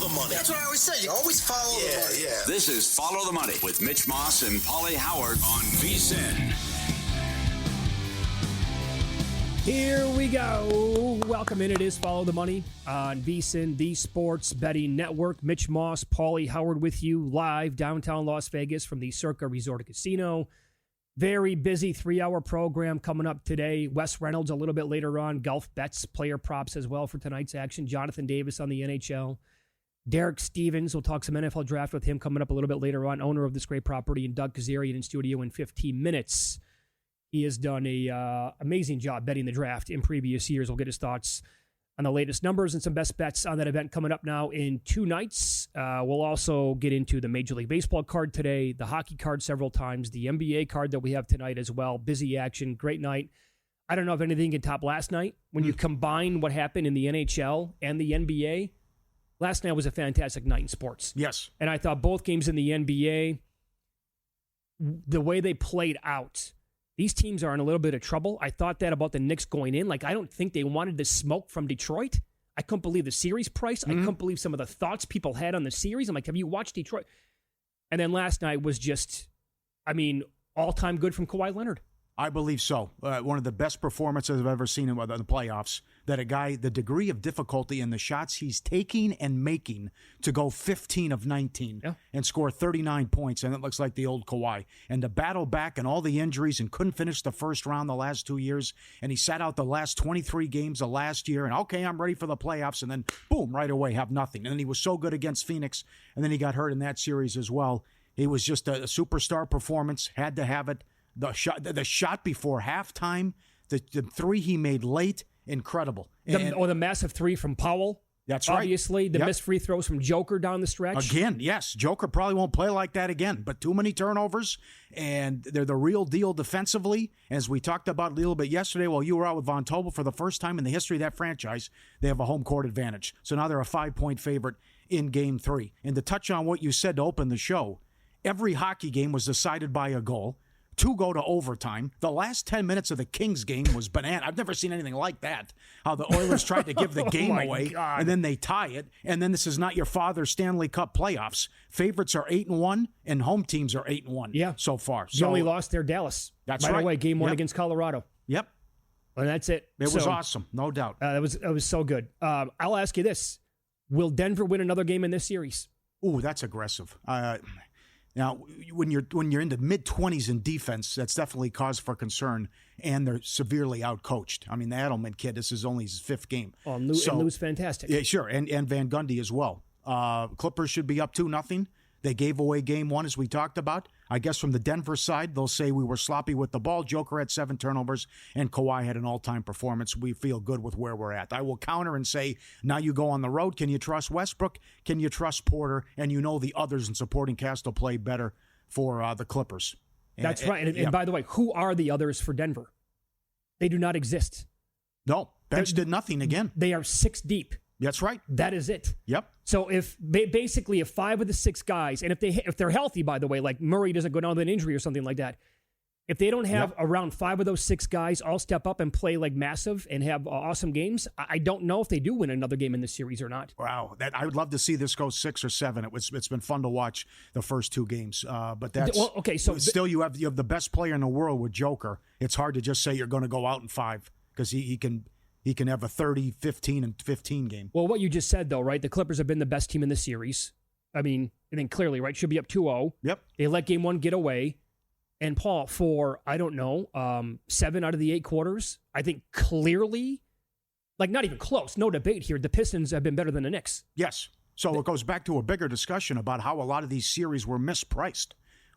the money. That's what I always say. You always follow the money. Yeah. This is Follow the Money with Mitch Moss and Pauly Howard on VSiN. Here we go. Welcome in. It is Follow the Money on VSiN, the Sports Betting Network. Mitch Moss, Pauly Howard with you live downtown Las Vegas from the Circa Resort and Casino. Very busy 3-hour program coming up today. Wes Reynolds a little bit later on. Golf bets, player props as well for tonight's action. Jonathan Davis on the NHL. Derek Stevens, we'll talk some NFL draft with him coming up a little bit later on. Owner of this great property, and Doug Kezirian in studio in 15 minutes. He has done a amazing job betting the draft in previous years. We'll get his thoughts on the latest numbers and some best bets on that event coming up now in 2 nights. We'll also get into the Major League Baseball card today, the hockey card several times, the NBA card that we have tonight as well. Busy action, great night. I don't know if anything can top last night. When you combine what happened in the NHL and the NBA, last night was a fantastic night in sports. Yes. And I thought both games in the NBA, the way they played out, these teams are in a little bit of trouble. I thought that about the Knicks going in. Like, I don't think they wanted the smoke from Detroit. I couldn't believe the series price. I couldn't believe some of the thoughts people had on the series. I'm like, have you watched Detroit? And then last night was just, all-time good from Kawhi Leonard. I believe so. One of the best performances I've ever seen in the playoffs. That a guy, the degree of difficulty in the shots he's taking and making to go 15 of 19 and score 39 points, and it looks like the old Kawhi. And to battle back and all the injuries and couldn't finish the first round the last 2 years, and he sat out the last 23 games of last year, and okay, I'm ready for the playoffs, and then boom, right away, have nothing. And then he was so good against Phoenix, and then he got hurt in that series as well. He was just a superstar performance, had to have it. The shot before halftime, the three he made late, incredible. The massive three from Powell. That's right. Obviously, the missed free throws from Joker down the stretch. Again, yes. Joker probably won't play like that again, but too many turnovers, and they're the real deal defensively. As we talked about a little bit yesterday while you were out with Von Tobel, for the first time in the history of that franchise, they have a home court advantage. So now they're a 5-point favorite in Game 3. And to touch on what you said to open the show, every hockey game was decided by a goal. 2 go to overtime. The last 10 minutes of the Kings game was banana. I've never seen anything like that. How the Oilers tried to give the game away, and then they tie it. And then this is not your father's Stanley Cup playoffs. Favorites are 8-1, and home teams are 8-1 so far. You only lost there, Dallas. That's right away, Game 1 against Colorado. Yep. And that's it. It was awesome, no doubt. It was so good. I'll ask you this. Will Denver win another game in this series? Ooh, that's aggressive. Now, when you're in the mid-20s in defense, that's definitely cause for concern, and they're severely outcoached. I mean, the Edelman kid, this is only his 5th game. Oh, and Lou's fantastic. Yeah, sure, and Van Gundy as well. Clippers should be up 2-0. They gave away Game 1, as we talked about. I guess from the Denver side, they'll say we were sloppy with the ball. Joker had 7 turnovers, and Kawhi had an all-time performance. We feel good with where we're at. I will counter and say, now you go on the road. Can you trust Westbrook? Can you trust Porter? And you know the others in supporting cast will play better for the Clippers. That's right. And by the way, who are the others for Denver? They do not exist. No, bench did nothing again. They are 6 deep. That's right. That is it. Yep. So if 5 of the 6 guys, and if they're healthy, by the way, like Murray doesn't go down with an injury or something like that, if they don't have around 5 of those 6 guys all step up and play like massive and have awesome games, I don't know if they do win another game in this series or not. Wow, I would love to see this go 6 or 7. It's been fun to watch the first 2 games, but that's okay. So still you have the best player in the world with Joker. It's hard to just say you're going to go out in 5 because he can have a 30, 15, and 15 game. Well, what you just said, though, right? The Clippers have been the best team in the series. I mean, clearly, right? Should be up 2-0. Yep. They let Game 1 get away. And, Paul, for, 7 out of the 8 quarters, I think clearly, like not even close, no debate here, the Pistons have been better than the Knicks. Yes. So it goes back to a bigger discussion about how a lot of these series were mispriced,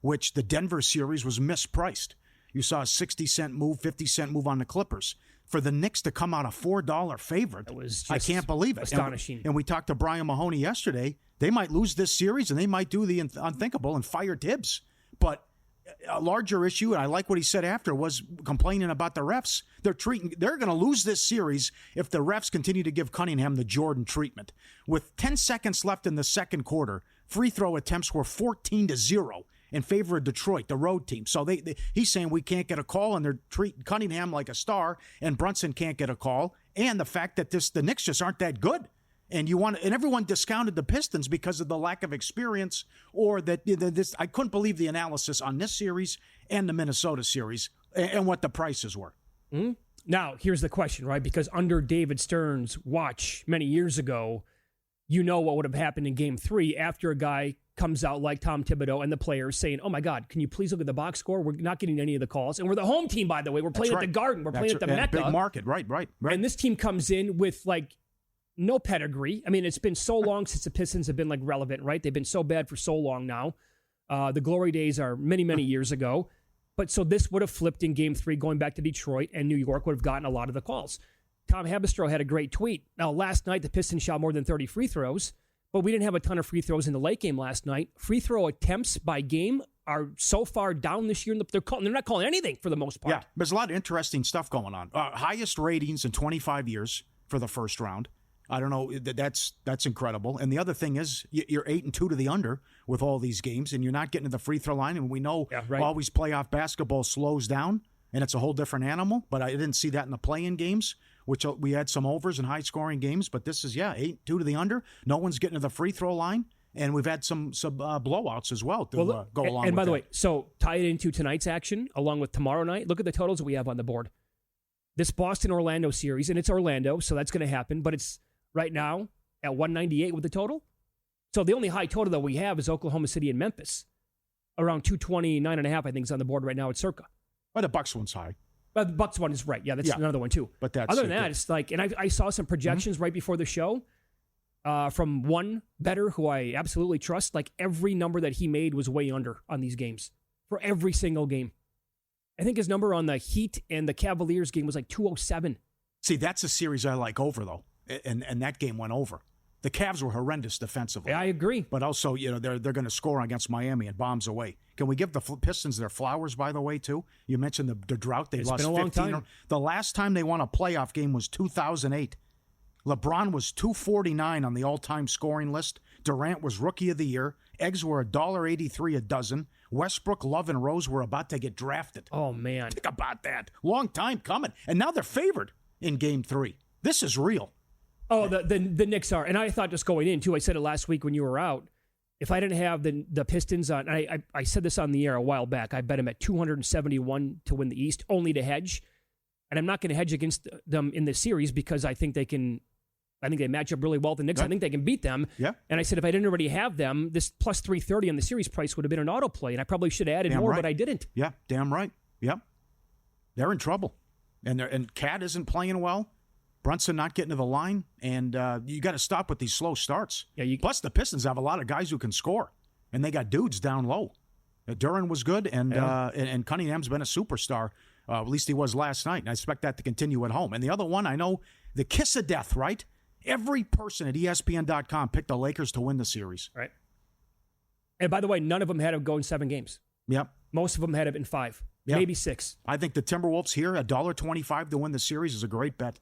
which the Denver series was mispriced. You saw a 60-cent move, 50-cent move on the Clippers. For the Knicks to come out a $4 favorite, I can't believe it. Astonishing. And we talked to Brian Mahoney yesterday. They might lose this series, and they might do the unthinkable and fire Tibbs. But a larger issue, and I like what he said after, was complaining about the refs. They're going to lose this series if the refs continue to give Cunningham the Jordan treatment. With 10 seconds left in the second quarter, free throw attempts were 14-0. In favor of Detroit, the road team. So he's saying we can't get a call, and they're treating Cunningham like a star, and Brunson can't get a call. And the fact that the Knicks just aren't that good. And everyone discounted the Pistons because of the lack of experience, or that this. I couldn't believe the analysis on this series and the Minnesota series and what the prices were. Mm-hmm. Now, here's the question, right? Because under David Stern's watch many years ago, you know what would have happened in Game 3 after a guy comes out like Tom Thibodeau and the players saying, "Oh my God, can you please look at the box score? We're not getting any of the calls, and we're the home team, by the way. We're playing at the Garden. We're playing at the Mecca, big market, right. And this team comes in with no pedigree. I mean, it's been so long since the Pistons have been relevant, right? They've been so bad for so long now. The glory days are many, many years ago. But so this would have flipped in Game 3 going back to Detroit, and New York would have gotten a lot of the calls. Tom Habistro had a great tweet. Now, last night, the Pistons shot more than 30 free throws, but we didn't have a ton of free throws in the late game last night. Free throw attempts by game are so far down this year. They're not calling anything for the most part. Yeah, there's a lot of interesting stuff going on. Highest ratings in 25 years for the first round. I don't know. That's incredible. And the other thing is you're 8-2 to the under with all these games, and you're not getting to the free throw line. And we know always playoff basketball slows down, and it's a whole different animal. But I didn't see that in the play-in games, which we had some overs and high-scoring games. But this is 8-2 to the under. No one's getting to the free throw line, and we've had some blowouts as well to go along. And by the way, so tie it into tonight's action along with tomorrow night. Look at the totals that we have on the board. This Boston-Orlando series, and it's Orlando, so that's going to happen. But it's right now at 198 with the total. So the only high total that we have is Oklahoma City and Memphis. Around 229.5, I think, is on the board right now at Circa. Well, the Bucks one's high. But the Bucks one is right. Yeah, that's another one too. But that's other than that, it's and I saw some projections right before the show from one bettor who I absolutely trust. Every number that he made was way under on these games for every single game. I think his number on the Heat and the Cavaliers game was 207. See, that's a series I like over, though. And that game went over. The Cavs were horrendous defensively. Yeah, I agree. But also, they're going to score against Miami and bombs away. Can we give the Pistons their flowers, by the way, too? You mentioned the drought. They lost 15. Long time. The last time they won a playoff game was 2008. LeBron was 249 on the all-time scoring list. Durant was Rookie of the Year. Eggs were $1.83 a dozen. Westbrook, Love, and Rose were about to get drafted. Oh, man. Think about that. Long time coming. And now they're favored in Game 3. This is real. Oh, the Knicks are. And I thought just going in, too, I said it last week when you were out, if I didn't have the Pistons on, I said this on the air a while back, I bet them at 271 to win the East, only to hedge. And I'm not going to hedge against them in this series because I think they match up really well with the Knicks. Yeah. I think they can beat them. Yeah. And I said if I didn't already have them, this plus 330 on the series price would have been an auto play, and I probably should have added more, but I didn't. Yeah, damn right. Yep. They're in trouble. And Cat isn't playing well. Brunson not getting to the line, and you got to stop with these slow starts. Yeah, plus, the Pistons have a lot of guys who can score, and they got dudes down low. Duran was good, and Cunningham's been a superstar. At least he was last night, and I expect that to continue at home. And the other one, I know, the kiss of death, right? Every person at ESPN.com picked the Lakers to win the series. Right. And by the way, none of them had to go in 7 games. Yep. Most of them had it in 5, maybe 6. I think the Timberwolves here, $1.25 to win the series is a great bet.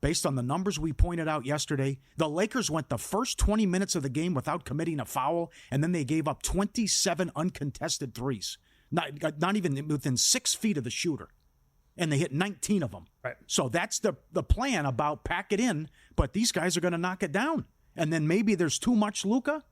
Based on the numbers we pointed out yesterday, the Lakers went the first 20 minutes of the game without committing a foul, and then they gave up 27 uncontested threes, not even within 6 feet of the shooter. And they hit 19 of them. Right. So that's the plan about pack it in, but these guys are going to knock it down. And then maybe there's too much Luka,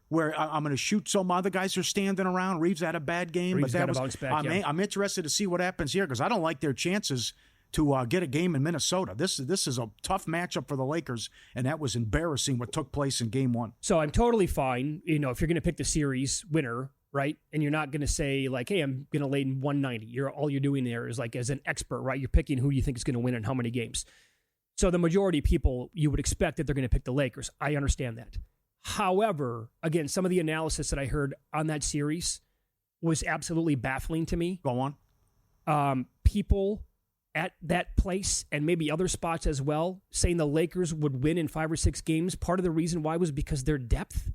where I'm going to shoot some other guys are standing around. Reeves had a bad game. Reeves got to bounce back, I'm interested to see what happens here because I don't like their chances to get a game in Minnesota. This is a tough matchup for the Lakers, and that was embarrassing what took place in Game 1. So I'm totally fine, if you're going to pick the series winner, right? And you're not going to say, hey, I'm going to lay in 190. All you're doing there is, as an expert, right? You're picking who you think is going to win and how many games. So the majority of people, you would expect that they're going to pick the Lakers. I understand that. However, again, some of the analysis that I heard on that series was absolutely baffling to me. Go on. People at that place and maybe other spots as well, saying the Lakers would win in 5 or 6 games. Part of the reason why was because their depth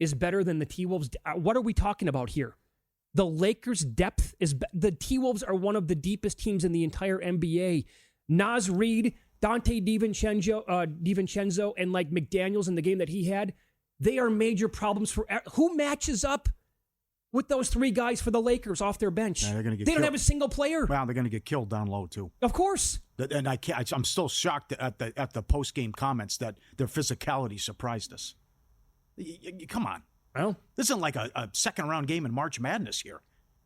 is better than the T-Wolves. What are we talking about here? The Lakers' depth is the T-Wolves are one of the deepest teams in the entire NBA. Naz Reid, Dante DiVincenzo, and McDaniels in the game that he had, they are major problems for who matches up with those 3 guys for the Lakers off their bench. Yeah, they don't have a single player. Well, they're going to get killed down low, too. Of course. And I'm still shocked at the post-game comments that their physicality surprised us. Come on. Well, this isn't like a second-round game in March Madness here.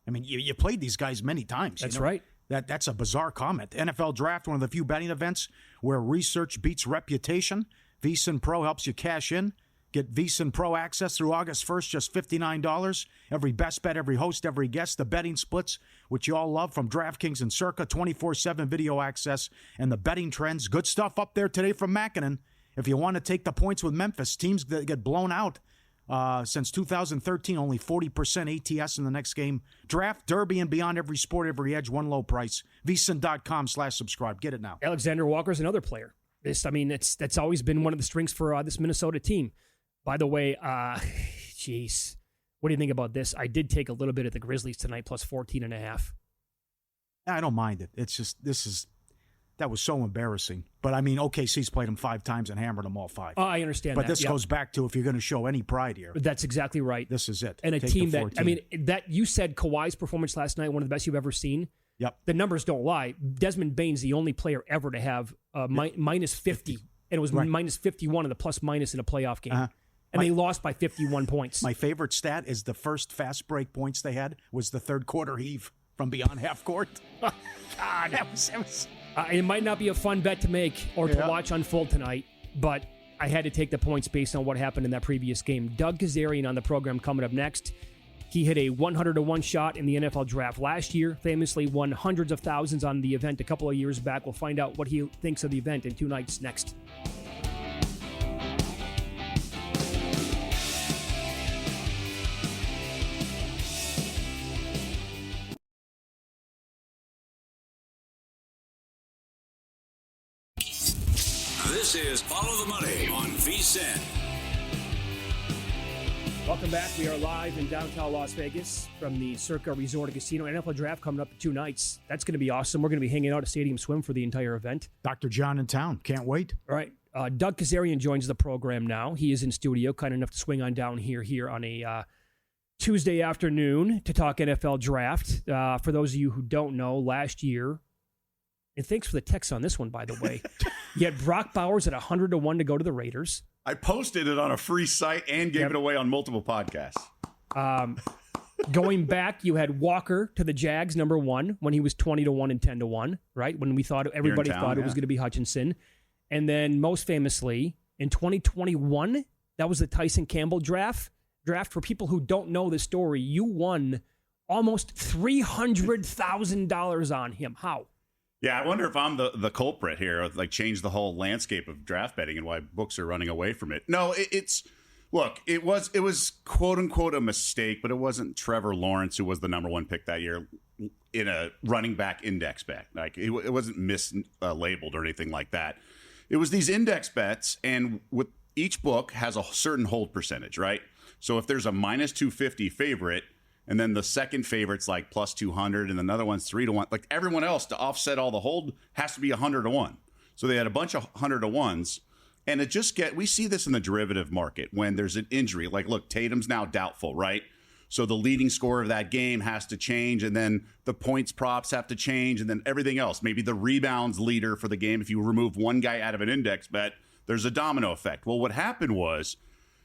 I mean, you played these guys many times. That's right. That's a bizarre comment. NFL Draft, one of the few betting events where research beats reputation. VSiN Pro helps you cash in. Get VSiN Pro access through August 1st, just $59. Every best bet, every host, every guest, the betting splits, which you all love from DraftKings and Circa, 24/7 video access, and the betting trends. Good stuff up there today from Mackinnon. If you want to take the points with Memphis, teams that get blown out since 2013, only 40% ATS in the next game. Draft, Derby, and beyond, every sport, every edge, one low price. VSiN.com/subscribe. Get it now. Alexander Walker's another player. That's always been one of the strengths for this Minnesota team. By the way, geez, what do you think about this? I did take a little bit of the Grizzlies tonight, plus 14.5. I don't mind it. It's just, that was so embarrassing. But, I mean, OKC's played them 5 times and hammered them all 5. Oh, I understand but that. But this goes back to if you're going to show any pride here. That's exactly right. This is it. And a Take team the that, 14. I mean, that you said Kawhi's performance last night, one of the best you've ever seen. Yep. The numbers don't lie. Desmond Bane's the only player ever to have minus 50, and it was minus 51 in the plus minus in a playoff game. Uh-huh. And they lost by 51 points. My favorite stat is the first fast break points they had was the third quarter heave from beyond half court. God. That was it might not be a fun bet to make or to watch unfold tonight, but I had to take the points based on what happened in that previous game. Doug Kezirian on the program coming up next. He hit a 100-to-1 shot in the NFL draft last year, famously won hundreds of thousands on the event a couple of years back. We'll find out what he thinks of the event in 2 nights next. This is Follow the Money on VSiN. Welcome back. We are live in downtown Las Vegas from the Circa Resort and Casino. NFL Draft coming up in 2 nights. That's going to be awesome. We're going to be hanging out at Stadium Swim for the entire event. Dr. John in town. Can't wait. All right. Doug Kezirian joins the program now. He is in studio, kind enough to swing on down here on a Tuesday afternoon to talk NFL Draft. For those of you who don't know, last year, and thanks for the text on this one, by the way, you had Brock Bowers at 100-to-1 to go to the Raiders. I posted it on a free site and gave it away on multiple podcasts. Going back, you had Walker to the Jags, number 1, when he was 20-to-1 and 10-to-1, right? When we thought everybody thought it was going to be Hutchinson. And then most famously, in 2021, that was the Tyson Campbell draft. For people who don't know the story, you won almost $300,000 on him. How? Yeah, I wonder if I'm the culprit here, like change the whole landscape of draft betting and why books are running away from it. No, it was quote unquote a mistake, but it wasn't Trevor Lawrence who was the number 1 pick that year in a running back index bet. Like it wasn't mislabeled or anything like that. It was these index bets, and with each book has a certain hold percentage, right? So if there's a minus 250 favorite, and then the second favorite's like plus 200, and another one's 3-to-1. Like everyone else, to offset all the hold, has to be 100-to-1. So they had a bunch of 100-to-1s, and we see this in the derivative market when there's an injury. Like, look, Tatum's now doubtful, right? So the leading scorer of that game has to change, and then the points props have to change, and then everything else. Maybe the rebounds leader for the game. If you remove one guy out of an index bet, there's a domino effect. Well, what happened was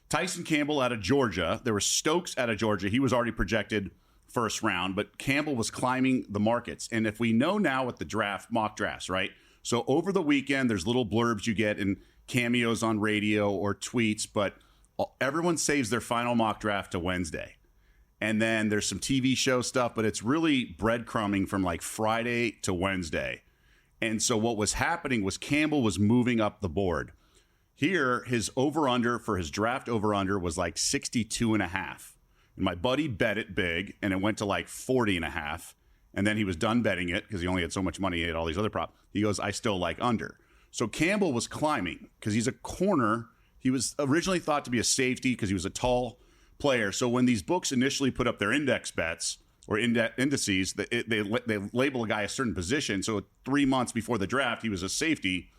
Tyson Campbell out of Georgia. There was Stokes out of Georgia. He was already projected first round, but Campbell was climbing the markets. And if we know now with the mock drafts, right? So over the weekend, there's little blurbs you get in cameos on radio or tweets, but everyone saves their final mock draft to Wednesday. And then there's some TV show stuff, but it's really breadcrumbing from like Friday to Wednesday. And so what was happening was Campbell was moving up the board. Here, his over-under for his draft over-under was like 62.5. And my buddy bet it big, and it went to like 40.5. And then he was done betting it because he only had so much money. He had all these other props. He goes, I still like under. So Campbell was climbing because he's a corner. He was originally thought to be a safety because he was a tall player. So when these books initially put up their index bets or indices, they label a guy a certain position. So 3 months before the draft, he was a safety.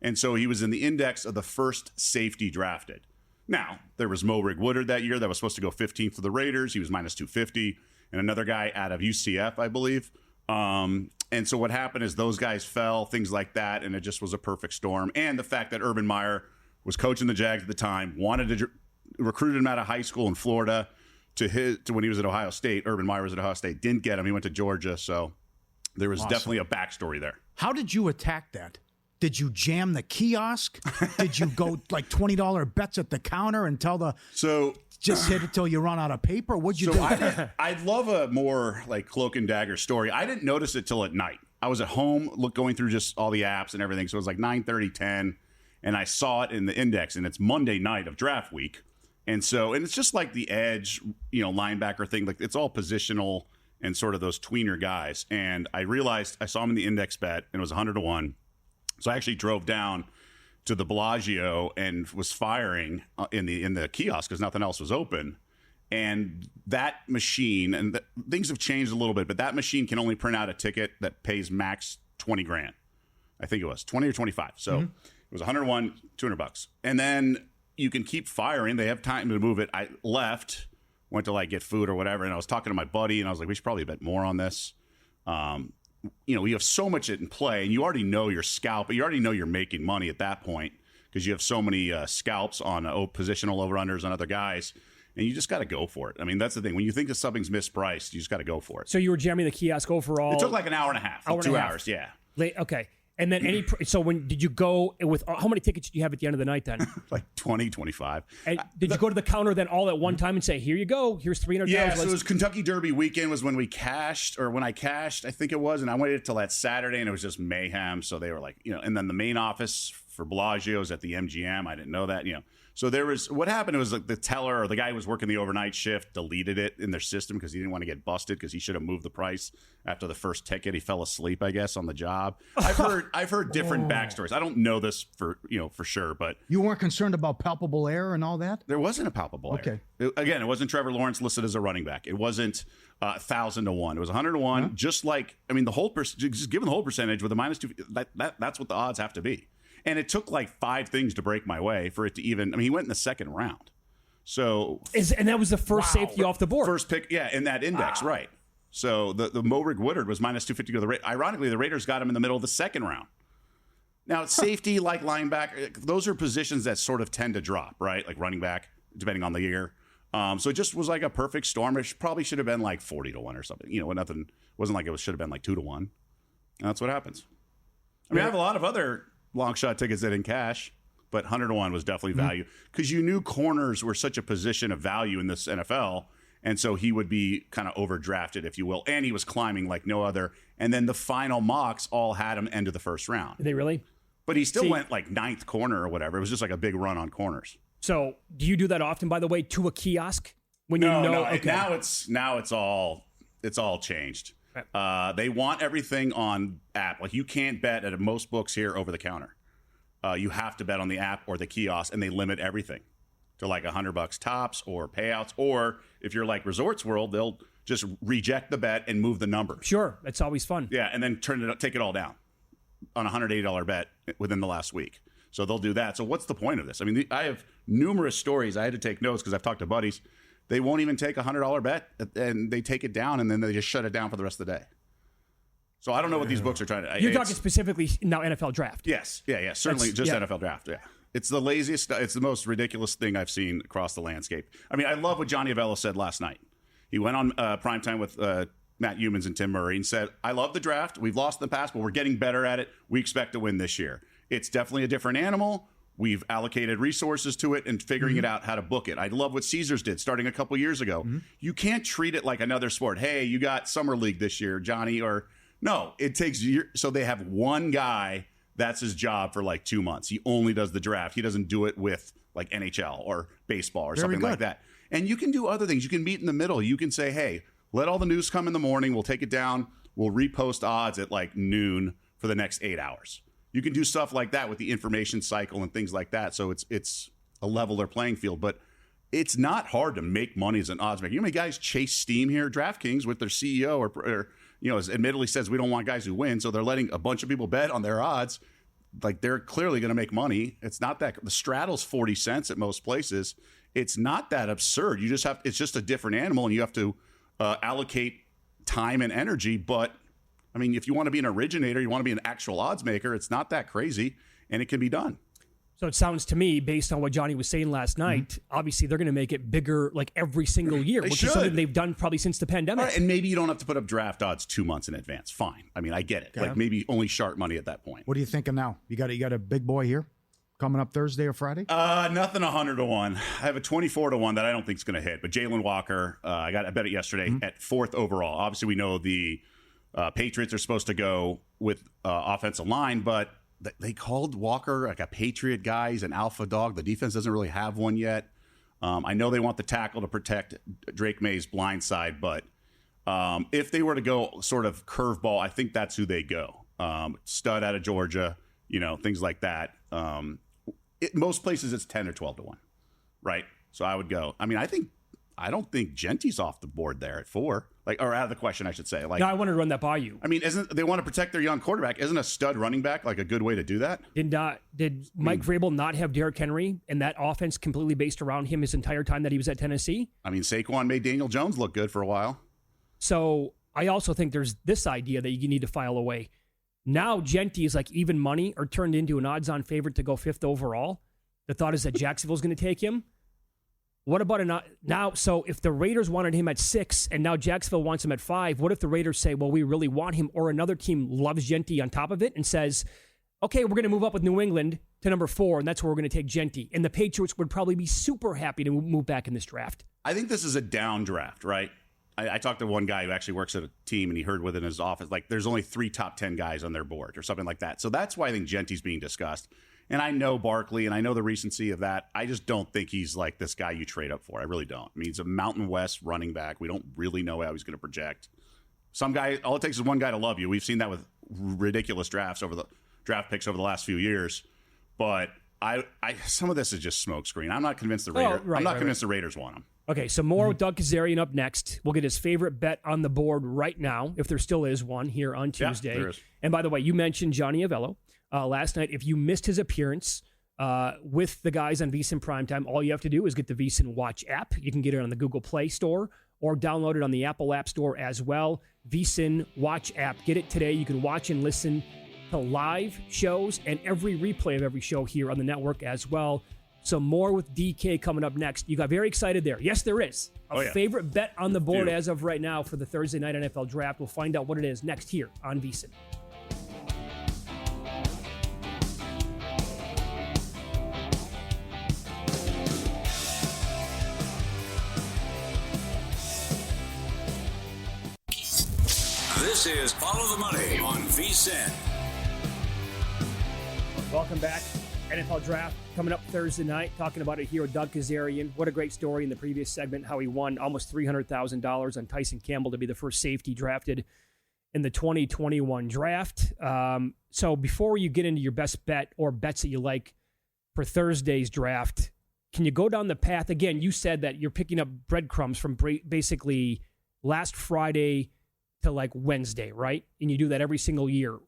And so he was in the index of the first safety drafted. Now, there was Mo Rig Woodard that year that was supposed to go 15th for the Raiders. He was minus 250. And another guy out of UCF, I believe. And so what happened is those guys fell, things like that, and it just was a perfect storm. And the fact that Urban Meyer was coaching the Jags at the time, wanted to recruit him out of high school in Florida to when he was at Ohio State. Urban Meyer was at Ohio State, didn't get him. He went to Georgia, so there was definitely a backstory there. How did you attack that? Did you jam the kiosk? Did you go like $20 bets at the counter and tell just hit it till you run out of paper? What'd you do? I'd love a more like cloak and dagger story. I didn't notice it till at night. I was at home going through just all the apps and everything. So it was like 9:30, 10, and I saw it in the index, and it's Monday night of draft week. And it's just like the edge, linebacker thing. Like it's all positional and sort of those tweener guys. And I realized I saw him in the index bet, and it was 100-1. So I actually drove down to the Bellagio and was firing in the kiosk because nothing else was open. And that machine, and things have changed a little bit, but that machine can only print out a ticket that pays max $20,000. I think it was 20 or 25. So it was 101, $200. And then you can keep firing. They have time to move it. I left, went to like get food or whatever, and I was talking to my buddy, and I was like, we should probably bet more on this. You have so much in play, and you already know your scalp, but you already know you're making money at that point because you have so many scalps on positional over-unders on other guys, and you just got to go for it. I mean, that's the thing. When you think that something's mispriced, you just got to go for it. So you were jamming the kiosk overall? It took like an hour and a half, 2 hours, yeah. Okay. And then so when did you go with, how many tickets did you have at the end of the night then? Like 20, 25. And did you go to the counter then all at one time and say, here you go, here's $300? Yeah, so it was Kentucky Derby weekend was when we cashed, or when I cashed, I think it was, and I waited till that Saturday, and it was just mayhem. So they were like, and then the main office for Bellagio is at the MGM. I didn't know that, So there was, what happened was like the teller or the guy who was working the overnight shift deleted it in their system because he didn't want to get busted because he should have moved the price after the first ticket. He fell asleep, I guess, on the job. I've heard different backstories. I don't know this for sure, but you weren't concerned about palpable error and all that? There wasn't a palpable error. Again, it wasn't Trevor Lawrence listed as a running back. It wasn't 1,000-1. It was 100-1. Just like, I mean, just given the whole percentage with a -2, that's what the odds have to be. And it took like 5 things to break my way for it to even. I mean, he went in the second round. So and that was the first safety off the board. First pick, yeah, in that index, right. So the Mo Rig Woodard was -250 to the Raiders. Ironically, the Raiders got him in the middle of the second round. Now, safety, like linebacker, those are positions that sort of tend to drop, right? Like running back, depending on the year. So it just was like a perfect storm. It probably should have been like 40-1 or something. Nothing wasn't like it should have been like 2-1. And that's what happens. I mean, I have a lot of other long shot tickets that didn't cash, but 100-1 was definitely value because you knew corners were such a position of value in this NFL, and so he would be kind of overdrafted, if you will, and he was climbing like no other. And then the final mocks all had him end of the first round. Did they really? But he still went like 9th corner or whatever. It was just like a big run on corners. So do you do that often, by the way, to a kiosk when No. Okay. Now it's all changed. They want everything on app. Like you can't bet at most books here over the counter. You have to bet on the app or the kiosk, and they limit everything to like $100 tops or payouts. Or if you're like Resorts World, they'll just reject the bet and move the number. Sure, that's always fun. Yeah, and then take it all down on a $180 bet within the last week. So they'll do that. So what's the point of this? I mean, I have numerous stories. I had to take notes because I've talked to buddies. They won't even take a $100 bet, and they take it down, and then they just shut it down for the rest of the day. So I don't know what these books are trying to. You're talking specifically now NFL draft. Yes, yeah, certainly just NFL draft. Yeah, it's the laziest. It's the most ridiculous thing I've seen across the landscape. I mean, I love what Johnny Avello said last night. He went on primetime with Matt Humans and Tim Murray and said, "I love the draft. We've lost in the past, but we're getting better at it. We expect to win this year. It's definitely a different animal. We've allocated resources to it and figuring it out how to book it. I love what Caesars did starting a couple years ago. You can't treat it like another sport. Hey, you got Summer League this year, Johnny, or no, it takes years. So they have one guy, that's his job for like 2 months. He only does the draft. He doesn't do it with like NHL or baseball or something like that. And you can do other things. You can meet in the middle. You can say, hey, let all the news come in the morning. We'll take it down. We'll repost odds at like noon for the next 8 hours. You can do stuff like that with the information cycle and things like that. So it's a leveler playing field. But it's not hard to make money as an odds maker. You know how many guys chase steam here? DraftKings with their CEO or admittedly says we don't want guys who win. So they're letting a bunch of people bet on their odds. like they're clearly going to make money. It's not that the straddle's 40 cents at most places. It's not that absurd. You just it's just a different animal, and you have to allocate time and energy. But I mean, if you want to be an originator, you want to be an actual odds maker, it's not that crazy, and it can be done. So it sounds to me, based on what Johnny was saying last night, obviously they're going to make it bigger like every single year, which is something they've done probably since the pandemic. Right, and maybe you don't have to put up draft odds 2 months in advance. Fine. I mean, I get it. Okay. Like maybe only sharp money at that point. What are you thinking now? You got a big boy here coming up Thursday or Friday? Nothing 100-1. I have a 24-1 that I don't think is going to hit. But Jalen Walker, I bet it yesterday at 4th overall. Obviously, we know the Patriots are supposed to go with offensive line, but they called Walker like a Patriot guy. He's an alpha dog. The defense doesn't really have one yet. I know they want the tackle to protect Drake May's blind side, but if they were to go sort of curveball, I think that's who they go. Stud out of Georgia, things like that. Most places it's 10 or 12-1, right? So I would go. I mean, I don't think Genty's off the board there at 4, or out of the question, I should say. No, I want to run that by you. I mean, they want to protect their young quarterback? Isn't a stud running back like a good way to do that? Did Mike Vrabel not have Derrick Henry and that offense completely based around him his entire time that he was at Tennessee? I mean, Saquon made Daniel Jones look good for a while. So I also think there's this idea that you need to file away. Now Genty is like even money or turned into an odds-on favorite to go 5th overall. The thought is that Jacksonville's going to take him. What about now? So if the Raiders wanted him at 6 and now Jacksonville wants him at 5, what if the Raiders say, well, we really want him, or another team loves Genty on top of it and says, okay, we're going to move up with New England to number 4, and that's where we're going to take Genty. And the Patriots would probably be super happy to move back in this draft. I think this is a down draft, right? I talked to one guy who actually works at a team, and he heard within his office, like there's only 3 top 10 guys on their board or something like that. So that's why I think Genty's being discussed. And I know Barkley, and I know the recency of that. I just don't think he's like this guy you trade up for. I really don't. I mean, he's a Mountain West running back. We don't really know how he's going to project. Some guy, all it takes is one guy to love you. We've seen that with ridiculous draft picks over the last few years. But I some of this is just smokescreen. I'm not convinced the Raiders. Convinced the Raiders want him. Okay, so more with Doug Kezirian up next. We'll get his favorite bet on the board right now, if there still is one here on Tuesday. Yeah, there is. And by the way, you mentioned Johnny Avello last night. If you missed his appearance with the guys on VSiN Primetime, all you have to do is get the VSiN Watch app. You can get it on the Google Play Store or download it on the Apple App Store as well. VSiN Watch app. Get it today. You can watch and listen to live shows and every replay of every show here on the network as well. So more with DK coming up next. You got very excited there. Yes, there is. A favorite bet on the board as of right now for the Thursday night NFL draft. We'll find out what it is next here on VSiN. This is Follow the Money on VSiN. Welcome back. NFL Draft coming up Thursday night. Talking about it here with Doug Kezirian. What a great story in the previous segment, how he won almost $300,000 on Tyson Campbell to be the first safety drafted in the 2021 draft. So before you get into your best bet or bets that you like for Thursday's draft, can you go down the path? Again, you said that you're picking up breadcrumbs from basically last Friday to like Wednesday, right? And you do that every single year.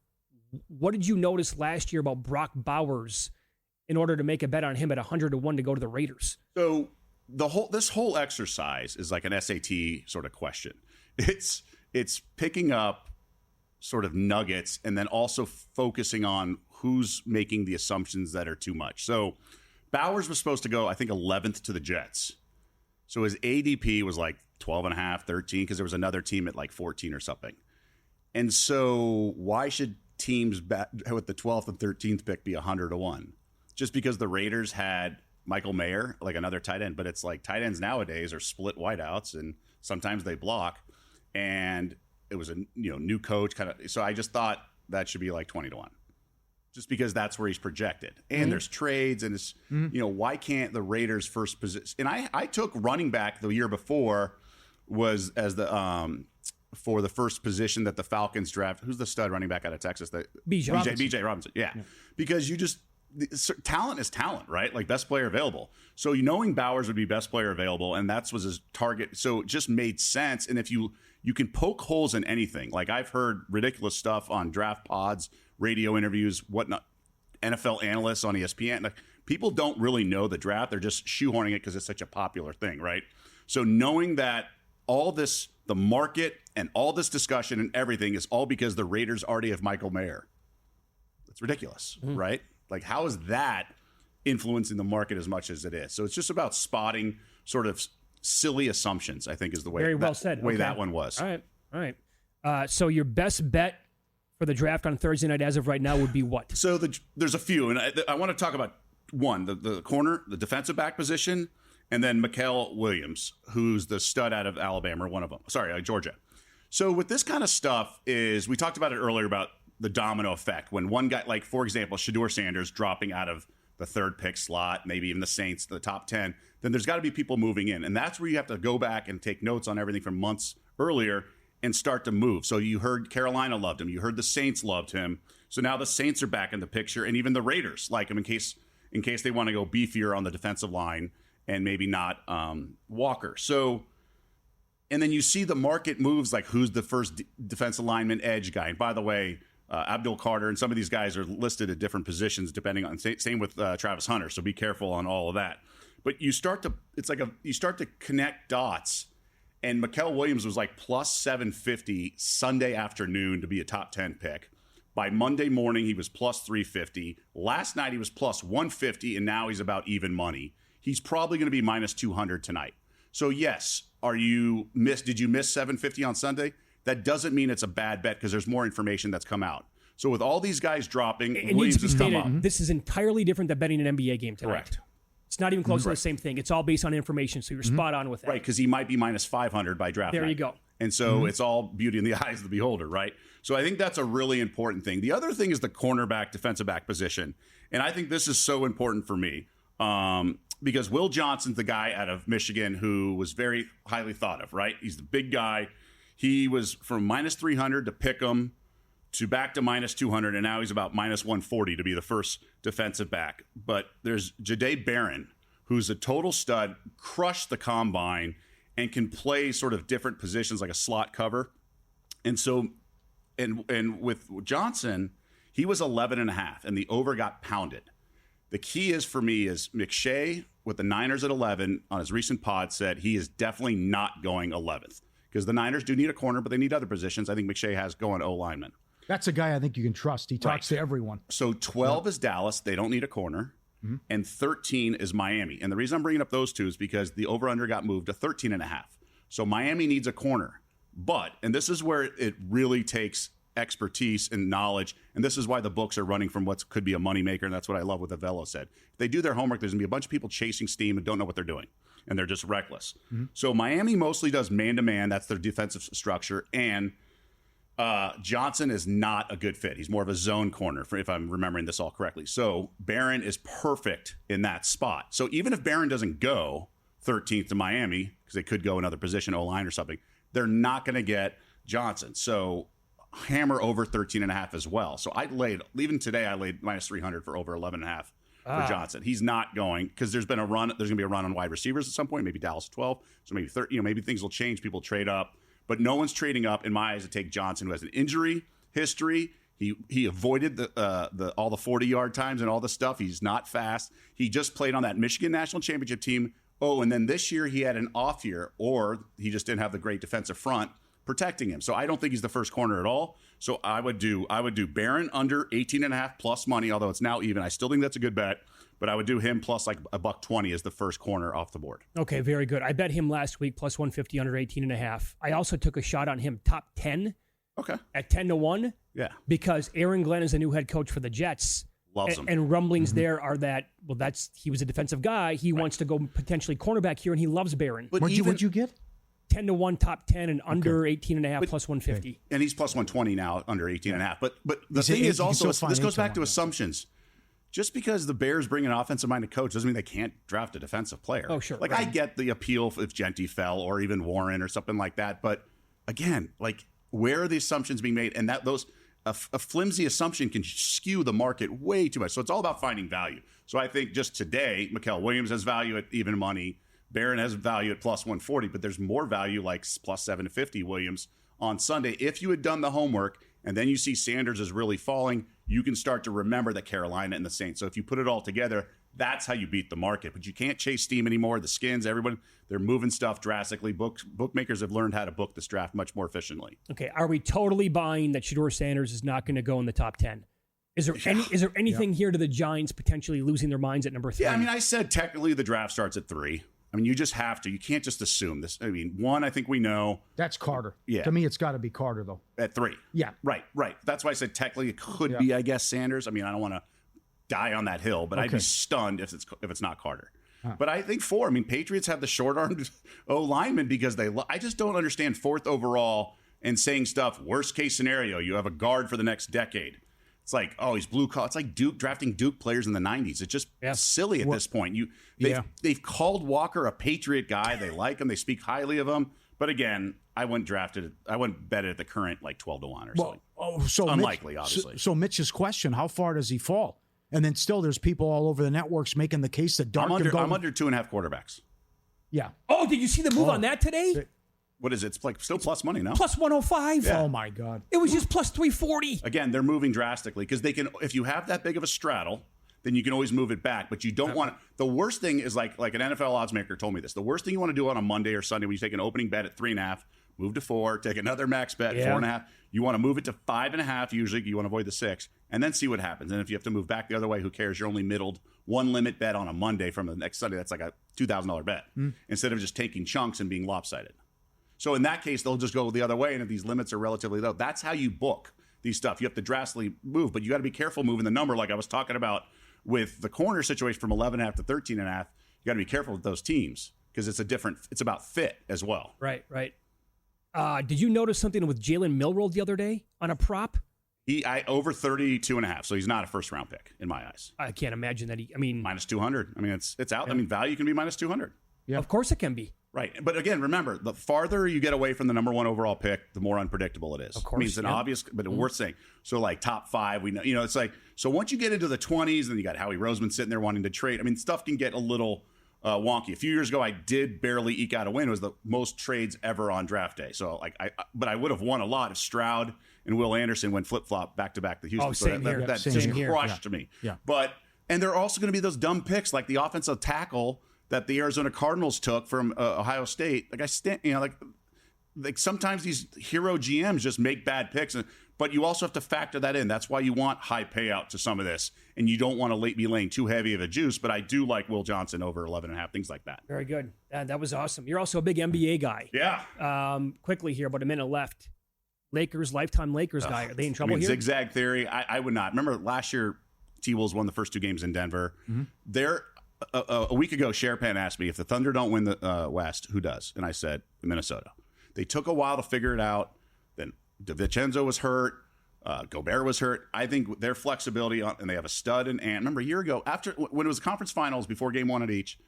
What did you notice last year about Brock Bowers in order to make a bet on him at 100-1 to go to the Raiders? So this whole exercise is like an SAT sort of question. It's picking up sort of nuggets and then also focusing on who's making the assumptions that are too much. So Bowers was supposed to go, I think, 11th to the Jets. So his ADP was like 12.5, 13, because there was another team at like 14 or something. And so why should teams with the 12th and 13th pick be 100-1? Just because the Raiders had Michael Mayer, like another tight end, but it's like tight ends nowadays are split wideouts and sometimes they block. And it was a new coach kind of. So I just thought that should be like 20-1, just because that's where he's projected. And there's trades and it's why can't the Raiders first position? And I took running back the year before was as the for the first position that the Falcons draft. Who's the stud running back out of Texas? BJ Robinson. Yeah. Because talent is talent, right? Like best player available. So knowing Bowers would be best player available, and that was his target. So it just made sense. And if you can poke holes in anything, like I've heard ridiculous stuff on draft pods, radio interviews, whatnot. NFL analysts on ESPN. Like, people don't really know the draft. They're just shoehorning it because it's such a popular thing, right? So knowing that all this, the market and all this discussion and everything is all because the Raiders already have Michael Mayer. It's ridiculous, right? Like, how is that influencing the market as much as it is? So it's just about spotting sort of silly assumptions, I think, is the way, Very well said. way Okay. that one was. All right. So your best bet for the draft on Thursday night as of right now would be what? So there's a few, and I want to talk about one, the corner, the defensive back position, and then Mikael Williams, who's the stud out of Alabama, or one of them. Sorry, Georgia. So with this kind of stuff is, we talked about it earlier about the domino effect. When one guy, like, for example, Shedeur Sanders dropping out of the third pick slot, maybe even the Saints, the top 10, then there's got to be people moving in. And that's where you have to go back and take notes on everything from months earlier and start to move. So you heard Carolina loved him. You heard the Saints loved him. So now the Saints are back in the picture, and even the Raiders like him in case they want to go beefier on the defensive line and maybe not Walker. So, and then you see the market moves, like who's the first defensive lineman edge guy. And by the way, Abdul Carter and some of these guys are listed at different positions depending on, same with Travis Hunter. So be careful on all of that. But you start to connect dots. And Mikael Williams was like plus 750 Sunday afternoon to be a top 10 pick. By Monday morning, he was plus 350. Last night, he was plus 150, and now he's about even money. He's probably going to be minus 200 tonight. So, yes, did you miss 750 on Sunday? That doesn't mean it's a bad bet because there's more information that's come out. So, with all these guys dropping, It Williams needs to be has come stated, up. this is entirely different than betting an NBA game tonight. Correct. It's not even close to the same thing. It's all based on information, so you're spot on with that. Right, because he might be minus 500 by draft There night. you go. And so it's all beauty in the eyes of the beholder, right? So I think that's a really important thing. The other thing is the cornerback, defensive back position. And I think this is so important for me because Will Johnson's the guy out of Michigan who was very highly thought of, right? He's the big guy. He was from minus 300 to pick him to back to minus 200, and now he's about minus 140 to be the first defensive back. But there's Jahdae Barron, who's a total stud, crushed the combine, and can play sort of different positions like a slot cover. And so, and with Johnson, he was 11.5, and the over got pounded. The key is for me is McShay with the Niners at 11 on his recent pod said he is definitely not going 11th because the Niners do need a corner, but they need other positions. I think McShay has going O lineman. That's a guy I think you can trust. He talks to everyone. So 12 is Dallas. They don't need a corner. And 13 is Miami. And the reason I'm bringing up those two is because the over-under got moved to 13.5. So Miami needs a corner. But, and this is where it really takes expertise and knowledge, and this is why the books are running from what could be a moneymaker, and that's what I love what Avello said. If they do their homework, there's going to be a bunch of people chasing steam and don't know what they're doing, and they're just reckless. So Miami mostly does man-to-man. That's their defensive structure, and Johnson is not a good fit. He's more of a zone corner, if I'm remembering this all correctly. So Barron is perfect in that spot. So even if Barron doesn't go 13th to Miami, because they could go another position, O-line or something, they're not going to get Johnson. So hammer over 13.5 as well. So even today, I laid minus 300 for over 11.5 for Johnson. He's not going because there's going to be a run on wide receivers at some point, maybe Dallas 12. So maybe 30, maybe things will change. People trade up. But no one's trading up, in my eyes, to take Johnson, who has an injury history. He avoided all the 40-yard times and all the stuff. He's not fast. He just played on that Michigan national championship team. Oh, and then this year he had an off year, or he just didn't have the great defensive front protecting him. So I don't think he's the first corner at all. So I would do Barron under 18.5 plus money, although it's now even. I still think that's a good bet. But I would do him plus like $120 as the first corner off the board. Okay, very good. I bet him last week plus 150 under 18.5. I also took a shot on him top 10. Okay. At 10-1. Yeah. Because Aaron Glenn is the new head coach for the Jets. Loves him. And rumblings there are that, he was a defensive guy. He wants to go potentially cornerback here, and he loves Barron. But what'd you get? 10-1 top 10 and under 18.5 plus 150. Okay. And he's plus 120 now under 18.5. But the thing is also, this goes back to assumptions. Just because the Bears bring an offensive-minded coach doesn't mean they can't draft a defensive player. Oh, sure. I get the appeal if Genty fell or even Warren or something like that. But again, where are the assumptions being made? And a flimsy assumption can skew the market way too much. So it's all about finding value. So I think just today, Mikael Williams has value at even money. Barron has value at plus 140, but there's more value like plus 750 Williams on Sunday if you had done the homework and then you see Sanders is really falling, you can start to remember that Carolina and the Saints. So if you put it all together, that's how you beat the market. But you can't chase steam anymore. The Skins, everyone, they're moving stuff drastically. Bookmakers have learned how to book this draft much more efficiently. Okay, are we totally buying that Shedeur Sanders is not going to go in the top 10? Is there anything here to the Giants potentially losing their minds at number 3? Yeah, I mean, I said technically the draft starts at 3. I mean, you just have to. You can't just assume this. I mean, 1, I think we know. That's Carter. Yeah. To me, it's got to be Carter, though. At 3. Yeah. Right. That's why I said technically it could be, I guess, Sanders. I mean, I don't want to die on that hill, but I'd be stunned if it's not Carter. But I think 4. I mean, Patriots have the short-armed O-lineman because I just don't understand 4th overall and saying stuff, worst case scenario, you have a guard for the next decade. It's like, oh, he's blue collar. It's like Duke drafting Duke players in the 90s. It's just silly at this point. They've called Walker a Patriot guy. They like him. They speak highly of him. But again, I wouldn't bet it at the current like 12-1 or something. So unlikely, Mitch, obviously. So Mitch's question: how far does he fall? And then still, there's people all over the networks making the case that Dart can go. I'm under 2.5 quarterbacks. Yeah. Oh, did you see the move on that today? What is it? It's like still plus money now. Plus 105. Yeah. Oh my God. It was just plus 340. Again, they're moving drastically because they can. If you have that big of a straddle, then you can always move it back. But you don't want to. The worst thing is like an NFL odds maker told me this. The worst thing you want to do on a Monday or Sunday when you take an opening bet at 3.5, move to 4, take another max bet 4.5. You want to move it to 5.5. Usually, you want to avoid the 6, and then see what happens. And if you have to move back the other way, who cares? You're only middled one limit bet on a Monday from the next Sunday. That's like a $2,000 bet instead of just taking chunks and being lopsided. So in that case, they'll just go the other way, and if these limits are relatively low, that's how you book these stuff. You have to drastically move, but you got to be careful moving the number, like I was talking about with the corner situation from 11.5 to 13.5. You got to be careful with those teams because it's about fit as well. Right. Did you notice something with Jalen Milroe the other day on a prop? I over 32.5, so he's not a first round pick in my eyes. I can't imagine that. Minus 200. I mean, it's out. I mean, value can be minus 200. Yeah. Of course it can be. Right. But again, remember, the farther you get away from the number 1 overall pick, the more unpredictable it is. Of course. I mean, it's an obvious, but worth saying. So like top 5, we know, it's like, so once you get into the 20s, then you got Howie Roseman sitting there wanting to trade. I mean, stuff can get a little wonky. A few years ago, I did barely eke out a win. It was the most trades ever on draft day. So but I would have won a lot if Stroud and Will Anderson went flip-flop back-to-back to Houston. Same here. That just crushed me. Yeah. And there are also going to be those dumb picks like the offensive tackle that the Arizona Cardinals took from Ohio State. Like sometimes these hero GMs just make bad picks, but you also have to factor that in. That's why you want high payout to some of this, and you don't want to be laying too heavy of a juice. But I do like Will Johnson over 11.5, things like that. Very good. That was awesome. You're also a big NBA guy. Yeah. Quickly here, about a minute left. Lifetime Lakers guy. Are they in trouble here? Zigzag theory. I would not. Remember last year, T-Wolves won the first 2 games in Denver. Mm-hmm. A week ago, Sherpan asked me if the Thunder don't win the West, who does? And I said Minnesota. They took a while to figure it out. Then DiVincenzo was hurt. Gobert was hurt. I think their flexibility and they have a stud and Ant. Remember a year ago, when it was conference finals before game 1 at each,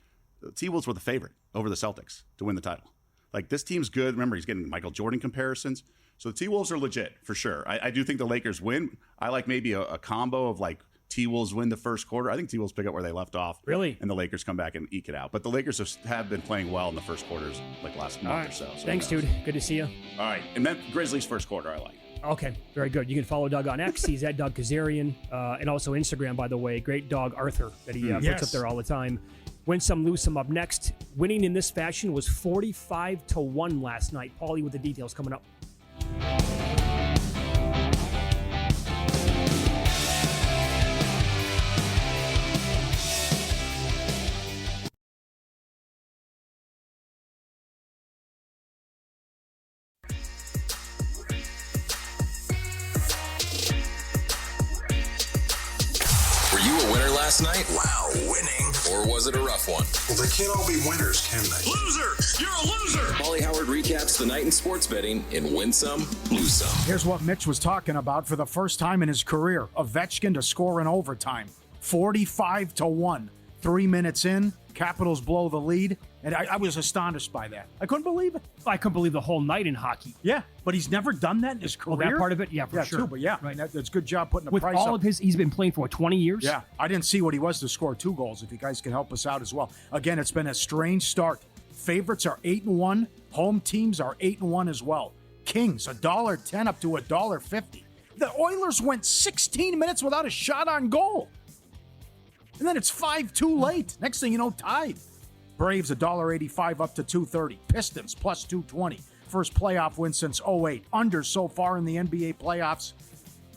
the T-Wolves were the favorite over the Celtics to win the title. Like this team's good. Remember, he's getting Michael Jordan comparisons. So the T-Wolves are legit for sure. I do think the Lakers win. I like maybe a combo of like T-Wolves win the first quarter. I think T-Wolves pick up where they left off. Really? And the Lakers come back and eke it out. But the Lakers have been playing well in the first quarters, like last month or so. Thanks, dude. Good to see you. All right. And then Grizzlies first quarter, I like. Okay, very good. You can follow Doug on X. He's at Doug Kezirian. And also Instagram, by the way. Great dog, Arthur, that he puts up there all the time. Win some, lose some up next. Winning in this fashion was 45-1 last night. Pauly with the details coming up. Last night? Wow, winning. Or was it a rough one? Well, they can't all be winners, can they? Loser! You're a loser! Pauly Howard recaps the night in sports betting in Win Some, Lose Some. Here's what Mitch was talking about for the first time in his career. Ovechkin to score in overtime. 45-1. 3 minutes in, Capitals blow the lead. And I was astonished by that. I couldn't believe it. I couldn't believe the whole night in hockey. Yeah, but he's never done that in his career. Well, that part of it, for sure. Too, but right. That's a good job putting the with price all up. of his, he's been playing for 20 years. Yeah, I didn't see what he was to score 2 goals. If you guys can help us out as well. Again, it's been a strange start. Favorites are 8-1. Home teams are 8-1 as well. Kings $1.10 up to $1.50. The Oilers went 16 minutes without a shot on goal. And then it's 5-2 late. Next thing you know, tied. Braves $1.85 up to $2.30. Pistons plus 220. First playoff win since 2008. Under so far in the NBA playoffs,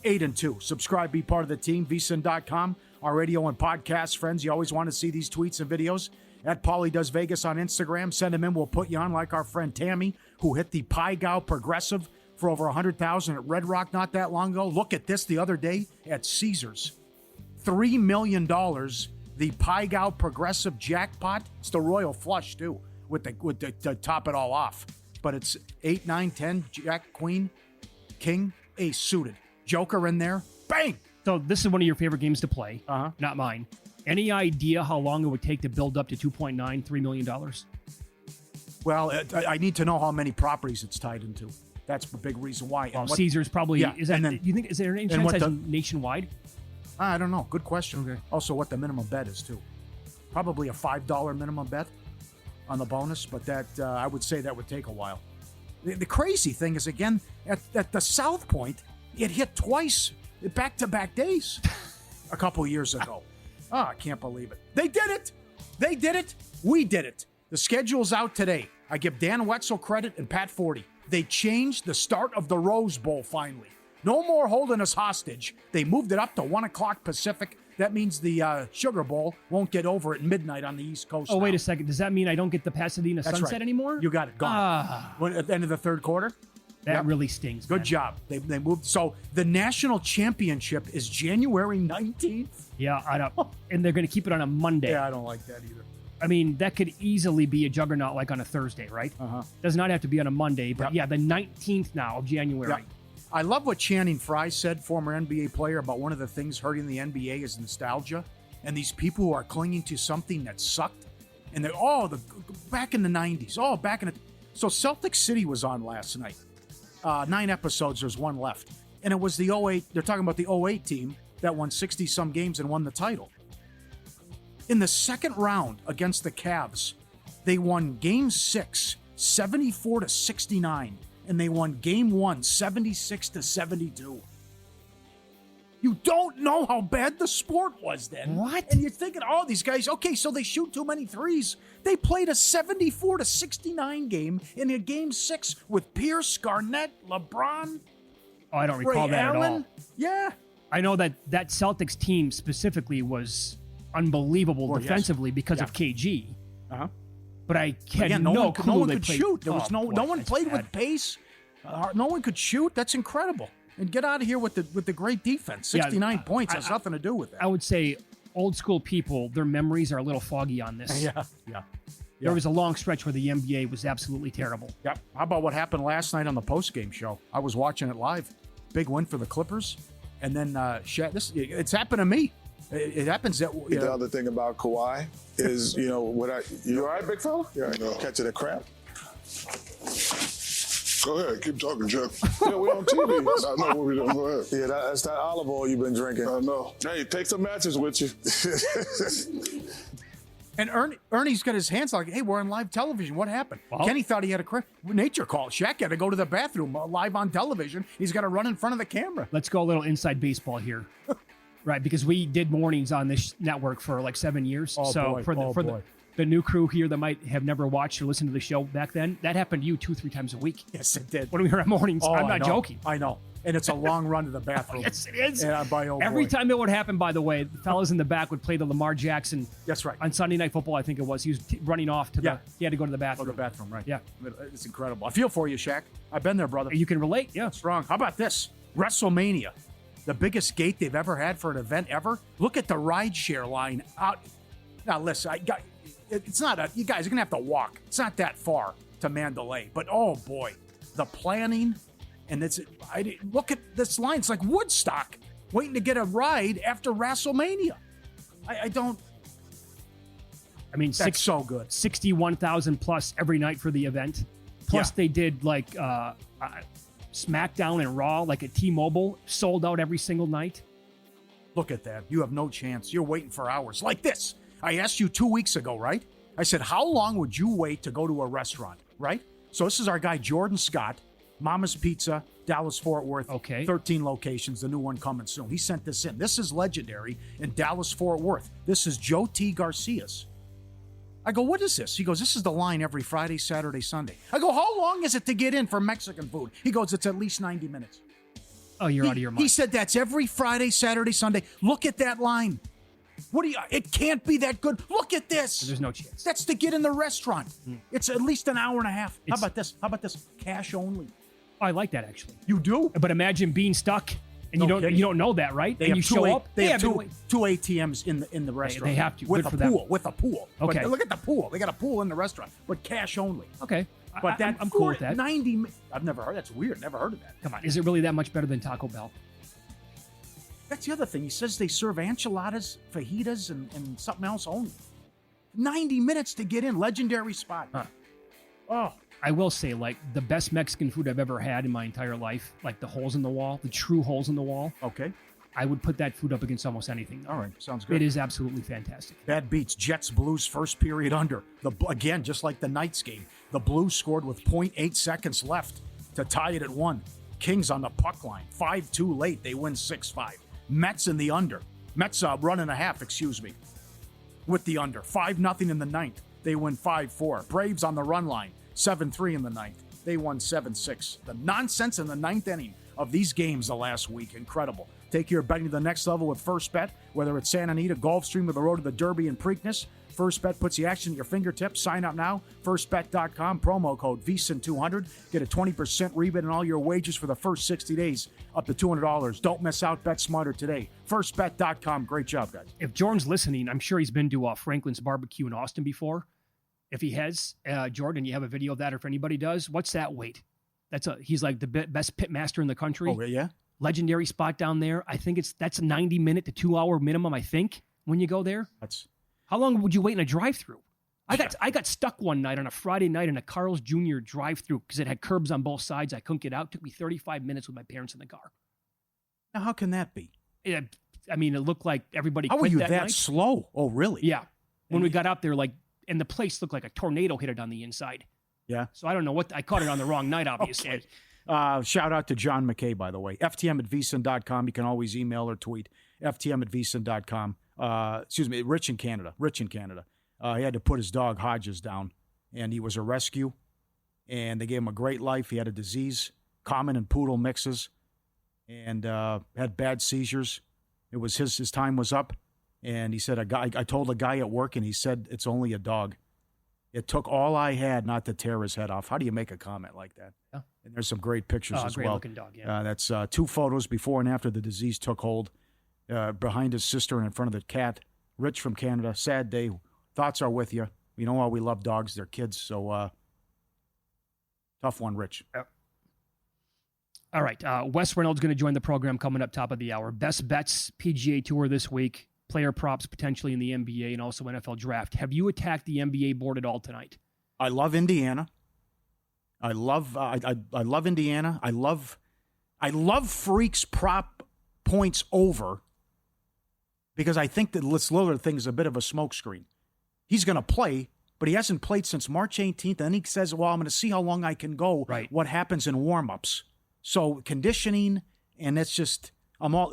8-2. Subscribe, be part of the team. VSiN.com. Our radio and podcast friends. You always want to see these tweets and videos. At Pauly Does Vegas on Instagram. Send them in. We'll put you on like our friend Tammy, who hit the Pi Gow Progressive for over 100,000 at Red Rock not that long ago. Look at this the other day at Caesars. $3 million. The Pi Gow Progressive jackpot. It's the royal flush, too, with the to top it all off. But it's 8, 9, 10, Jack, Queen, King, Ace suited. Joker in there. Bang! So this is one of your favorite games to play. Not mine. Any idea how long it would take to build up to $2.93 million? Well, I need to know how many properties it's tied into. That's the big reason why. Well, Caesars probably is that. Do you think is there any chance that's nationwide? I don't know. Good question. Okay. Also, what the minimum bet is too. Probably a $5 minimum bet on the bonus, but that I would say that would take a while. The crazy thing is, again, at the South Point, it hit twice back-to-back days a couple years ago. I can't believe it. They did it. They did it. We did it. The schedule's out today. I give Dan Wetzel credit and Pat Forty. They changed the start of the Rose Bowl finally. No more holding us hostage. They moved it up to 1 o'clock Pacific. That means the Sugar Bowl won't get over at midnight on the East Coast. Oh, wait a second. Does that mean I don't get the Pasadena sunset anymore? You got it. Gone. At the end of the third quarter? That really stings. Good job. They moved. So the national championship is January 19th. Yeah, I don't. And they're going to keep it on a Monday. Yeah, I don't like that either. I mean, that could easily be a juggernaut like on a Thursday, right? Does not have to be on a Monday, but the 19th now of January. Yep. I love what Channing Frye said, former NBA player, about one of the things hurting the NBA is nostalgia. And these people who are clinging to something that sucked. And they're, back in the 90s. So Celtic City was on last night. 9 episodes, there's one left. And it was the 08, they're talking about the 08 team that won 60-some games and won the title. In the second round against the Cavs, they won Game 6, 74-69. And they won Game 1, 76-72. You don't know how bad the sport was then. What? And you're thinking, these guys, okay, so they shoot too many threes. They played a 74-69 game in a Game 6 with Pierce, Garnett, LeBron. Oh, I don't recall Ray that Allen. at all. Yeah. I know that Celtics team specifically was unbelievable defensively because of KG. But I had no clue no one they could played. shoot. There was no one played with pace. No one could shoot. That's incredible. And get out of here with the great defense. 69 points has nothing to do with that. I would say old school people, their memories are a little foggy on this. Yeah. There was a long stretch where the NBA was absolutely terrible. Yep. How about what happened last night on the postgame show? I was watching it live. Big win for the Clippers. And then it's happened to me. It happens that The other thing about Kawhi is, you all right, big fella? Yeah, catching a cramp. Go ahead, keep talking, Chuck. Yeah, we on TV. I know what we're doing. Go ahead. Yeah, that's that olive oil you've been drinking. I know. Hey, take some matches with you. And Ernie's got his hands like, hey, we're on live television. What happened? Well, Kenny thought he had a nature call. Shaq had to go to the bathroom live on television. He's got to run in front of the camera. Let's go a little inside baseball here. Right, because we did mornings on this network for like 7 years. For the new crew here that might have never watched or listened to the show back then, that happened to you 2-3 times a week. Yes, it did. When we were at mornings, I'm not joking. I know. And it's a long run to the bathroom. Yes, it is. Every time it would happen, by the way, the fellas in the back would play the Lamar Jackson. That's right. On Sunday Night Football, I think it was. He was running off to he had to go to the bathroom. Go to the bathroom, right. Yeah. It's incredible. I feel for you, Shaq. I've been there, brother. You can relate, yeah. Strong. How about this? WrestleMania. The biggest gate they've ever had for an event ever. Look at the rideshare line out. Now, listen, it's not you guys are going to have to walk. It's not that far to Mandalay. But, oh, boy, the planning. And look at this line. It's like Woodstock waiting to get a ride after WrestleMania. I mean, that's so good. 61,000 plus every night for the event. Plus, they did like SmackDown and Raw, like at T-Mobile, sold out every single night. Look at that. You have no chance. You're waiting for hours. Like this. I asked you 2 weeks ago, right? I said, how long would you wait to go to a restaurant, right? So this is our guy, Jordan Scott. Mama's Pizza, Dallas-Fort Worth. Okay. 13 locations, the new one coming soon. He sent this in. This is legendary in Dallas-Fort Worth. This is Joe T. Garcia's. I go, what is this? He goes, this is the line every Friday, Saturday, Sunday. I go, how long is it to get in for Mexican food? He goes, it's at least 90 minutes. Oh, you're out of your mind. He said that's every Friday, Saturday, Sunday. Look at that line. It can't be that good. Look at this. There's no chance. That's to get in the restaurant. It's at least an hour and a half. How about this? Cash only. Oh, I like that, actually. You do? But imagine being stuck, and you don't know that, right? They and have you show up. They have two ATMs in the restaurant. They have to. With Good a for pool. them. With a pool. Okay. But look at the pool. They got a pool in the restaurant, but cash only. Okay. But I'm cool with that. 90. I've never heard. That's weird. Never heard of that. Come on. Is it really that much better than Taco Bell? That's the other thing. He says they serve enchiladas, fajitas, and something else only. 90 minutes to get in. Legendary spot. Huh. Oh. I will say, like, the best Mexican food I've ever had in my entire life, like the holes in the wall, the true holes in the wall. Okay. I would put that food up against almost anything. All right. Sounds good. It is absolutely fantastic. Bad beats. Jets, Blues, first period under. Again, just like the Knights game, the Blues scored with 0.8 seconds left to tie it at 1. Kings on the puck line. 5-2 late. They win 6-5. Mets in the under. Mets run and a half, with the under. 5-0 in the ninth. They win 5-4. Braves on the run line. 7-3 in the ninth. They won 7-6. The nonsense in the ninth inning of these games the last week. Incredible. Take your betting to the next level with First Bet, whether it's Santa Anita, Gulfstream, or the road to the Derby and Preakness. First Bet puts the action at your fingertips. Sign up now. FirstBet.com. Promo code VSIN200. Get a 20% rebate on all your wages for the first 60 days, up to $200. Don't miss out. Bet smarter today. FirstBet.com. Great job, guys. If Jordan's listening, I'm sure he's been to Franklin's Barbecue in Austin before. If he has, Jordan, you have a video of that, or if anybody does, what's that weight? He's like the best pit master in the country. Oh, yeah? Legendary spot down there. I think that's a 90-minute to 2-hour minimum, I think, when you go there. How long would you wait in a drive-through? I got stuck one night on a Friday night in a Carl's Jr. drive-through because it had curbs on both sides. I couldn't get out. It took me 35 minutes with my parents in the car. Now, how can that be? It looked like everybody How quit were you that that night. slow? Oh, really? Yeah. When we got out there, and the place looked like a tornado hit it on the inside. Yeah. So I don't know I caught it on the wrong night, obviously. Okay. Shout out to John McKay, by the way. FTM@vsin.com. You can always email or tweet. FTM@vsin.com. Rich in Canada. He had to put his dog Hodges down, and he was a rescue, and they gave him a great life. He had a disease, common and poodle mixes, and had bad seizures. It was his time was up, and he said, I told a guy at work, and he said, it's only a dog. It took all I had not to tear his head off. How do you make a comment like that? Yeah. And there's some great pictures as well. Great-looking dog, yeah. That's 2 photos before and after the disease took hold. Behind his sister and in front of the cat. Rich from Canada. Sad day. Thoughts are with you. You know how we love dogs. They're kids. So, tough one, Rich. Yep. All right. Wes Reynolds going to join the program coming up top of the hour. Best bets PGA Tour this week. Player props potentially in the NBA and also NFL draft. Have you attacked the NBA board at all tonight? I love Indiana. I love Indiana. I love Freak's prop points over because I think that this Lillard thing is a bit of a smokescreen. He's going to play, but he hasn't played since March 18th. And then he says, well, I'm going to see how long I can go. Right. What happens in warm-ups. So conditioning, and it's just,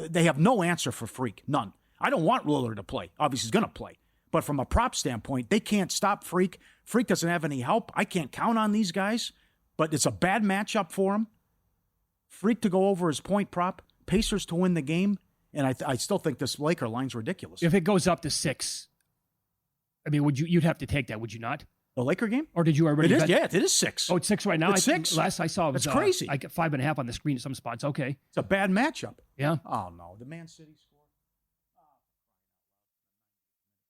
they have no answer for Freak. None. I don't want Lillard to play. Obviously, he's going to play. But from a prop standpoint, they can't stop Freak. Freak doesn't have any help. I can't count on these guys, but it's a bad matchup for him. Freak to go over his point prop, Pacers to win the game, and I still think this Laker line's ridiculous. If it goes up to 6, you'd have to take that, would you not? The Laker game? Or did you already? It is 6. Oh, it's 6 right now. It's 6. Last I saw, it was that's crazy. I get 5.5 on the screen at some spots. Okay, it's a bad matchup. Yeah. Oh no, the Man City score.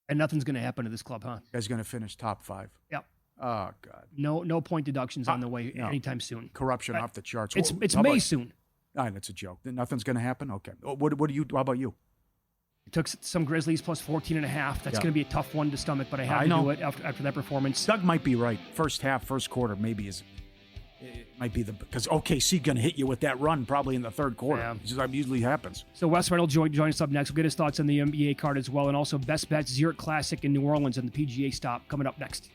And nothing's going to happen to this club, huh? Guy's going to finish top 5. Yep. Oh God. No point deductions on the way anytime soon. Corruption off the charts. It's May soon. That's a joke. Nothing's going to happen. Okay. What do you? How about you? It took some Grizzlies plus 14.5. That's going to be a tough one to stomach, but I had to do it after that performance. Doug might be right. First half, first quarter, maybe it might be because OKC going to hit you with that run probably in the third quarter. Yeah. It usually happens. So Wes Reynolds join us up next. We'll get his thoughts on the NBA card as well, and also best bets Zurich Classic in New Orleans and the PGA stop coming up next.